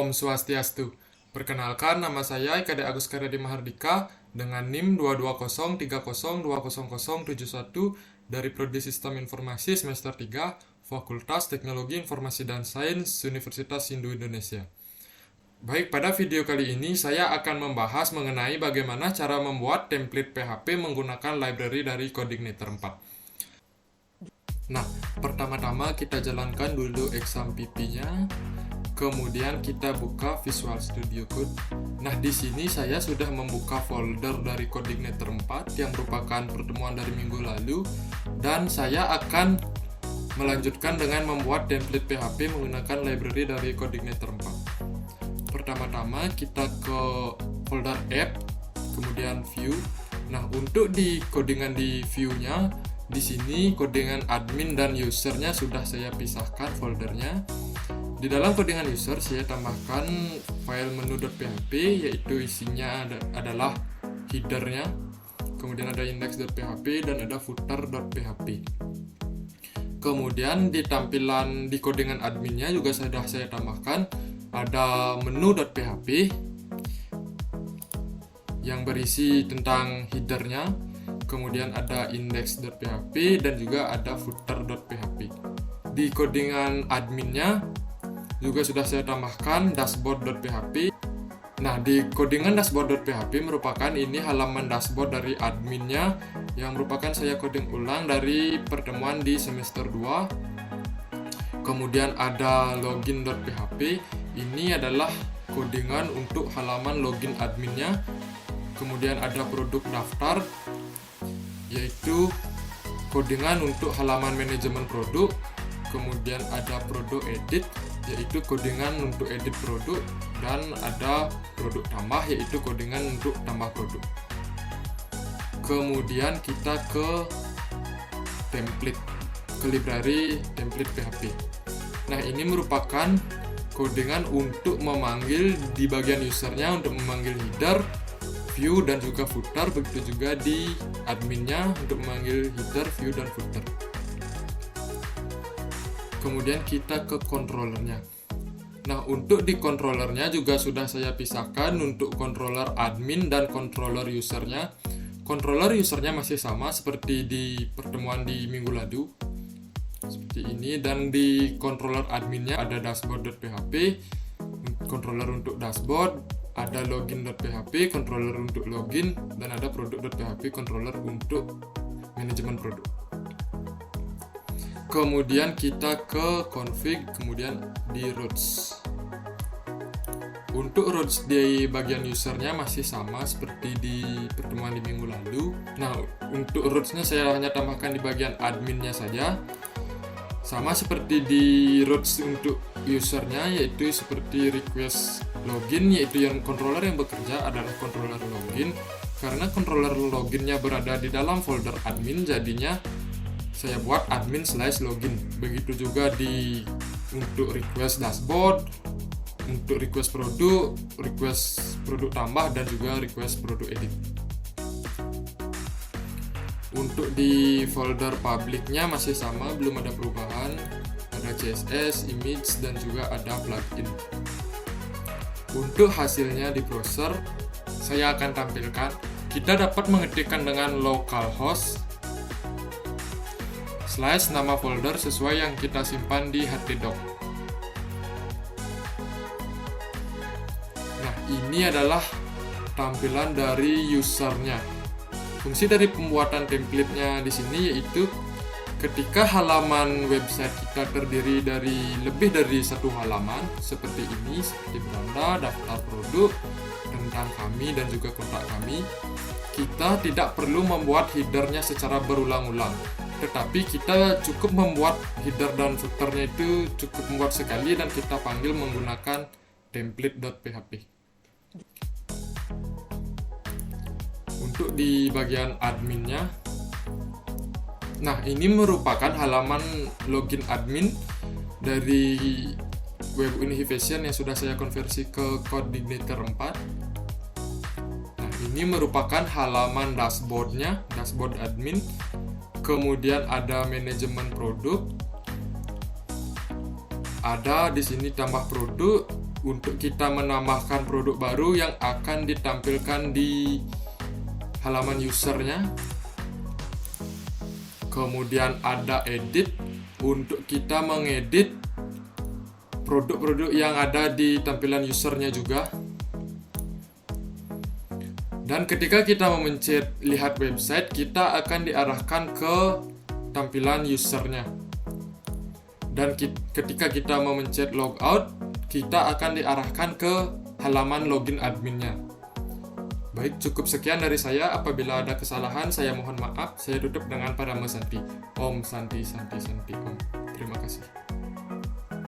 Om Swastiastu. Perkenalkan, nama saya Ika D. Agus Karyadi Mahardika dengan NIM 22030200071 dari Prodi Sistem Informasi semester 3, Fakultas Teknologi Informasi dan Sains, Universitas Hindu Indonesia. Baik, pada video kali ini saya akan membahas mengenai bagaimana cara membuat template PHP menggunakan library dari CodeIgniter 4. Nah, pertama-tama kita jalankan dulu exam PP-nya. Kemudian kita buka Visual Studio Code. Nah, di sini saya sudah membuka folder dari CodeIgniter 4 yang merupakan pertemuan dari minggu lalu, dan saya akan melanjutkan dengan membuat template PHP menggunakan library dari CodeIgniter 4. Pertama-tama kita ke folder app, kemudian view. Nah, untuk di codingan di view-nya, di sini codingan admin dan usernya sudah saya pisahkan foldernya. Di dalam codingan user saya tambahkan file menu.php, yaitu isinya adalah headernya, kemudian ada index.php dan ada footer.php. Kemudian di tampilan di codingan adminnya juga sudah saya tambahkan ada menu.php yang berisi tentang headernya, kemudian ada index.php dan juga ada footer.php. Di codingan adminnya juga sudah saya tambahkan dashboard.php. Nah, di codingan dashboard.php merupakan ini halaman dashboard dari adminnya yang merupakan saya coding ulang dari pertemuan di semester 2. Kemudian ada login.php. Ini adalah codingan untuk halaman login adminnya. Kemudian ada produk daftar, yaitu codingan untuk halaman manajemen produk. Kemudian ada produk edit, yaitu codingan untuk edit produk, dan ada produk tambah, yaitu codingan untuk tambah produk. Kemudian kita ke template, ke library template PHP. Nah, ini merupakan codingan untuk memanggil di bagian usernya untuk memanggil header, view, dan juga footer. Begitu juga di adminnya untuk memanggil header, view, dan footer. Kemudian kita ke controllernya. Nah, untuk di controllernya juga sudah saya pisahkan untuk controller admin dan controller usernya. Controller usernya masih sama seperti di pertemuan di minggu lalu, seperti ini. Dan di controller adminnya ada dashboard.php, controller untuk dashboard, ada login.php, controller untuk login, dan ada produk.php, controller untuk manajemen produk. Kemudian kita ke config, kemudian di routes. Untuk routes di bagian usernya masih sama seperti di pertemuan di minggu lalu. Nah, untuk routes-nya saya hanya tambahkan di bagian adminnya saja. Sama seperti di routes untuk usernya, yaitu seperti request login, yaitu yang controller yang bekerja adalah controller login. Karena controller loginnya berada di dalam folder admin, jadinya saya buat admin/login. Begitu juga untuk request dashboard, untuk request produk tambah, dan juga request produk edit. Untuk di folder public-nya masih sama, belum ada perubahan. Ada CSS, image, dan juga ada plugin. Untuk hasilnya di browser, saya akan tampilkan. Kita dapat mengetikkan dengan localhost / nama folder sesuai yang kita simpan di htdoc. Nah, ini adalah tampilan dari usernya. Fungsi dari pembuatan template-nya di sini yaitu ketika halaman website kita terdiri dari lebih dari satu halaman seperti ini, seperti beranda, daftar produk, tentang kami, dan juga kontak kami, kita tidak perlu membuat headernya secara berulang-ulang. Tetapi kita cukup membuat header dan footernya itu cukup membuat sekali, dan kita panggil menggunakan template.php. Untuk di bagian adminnya, nah, ini merupakan halaman login admin dari Web Unification yang sudah saya konversi ke CodeIgniter 4. Nah, ini merupakan halaman dashboardnya, dashboard admin. Kemudian ada manajemen produk, ada di sini tambah produk, untuk kita menambahkan produk baru yang akan ditampilkan di halaman usernya. Kemudian ada edit untuk kita mengedit produk-produk yang ada di tampilan usernya juga. Dan ketika kita memencet lihat website, kita akan diarahkan ke tampilan usernya. Dan ketika kita memencet logout, kita akan diarahkan ke halaman login adminnya. Baik, cukup sekian dari saya. Apabila ada kesalahan, saya mohon maaf. Saya tutup dengan Padma Santi. Om Santi Santi Santi Om. Terima kasih.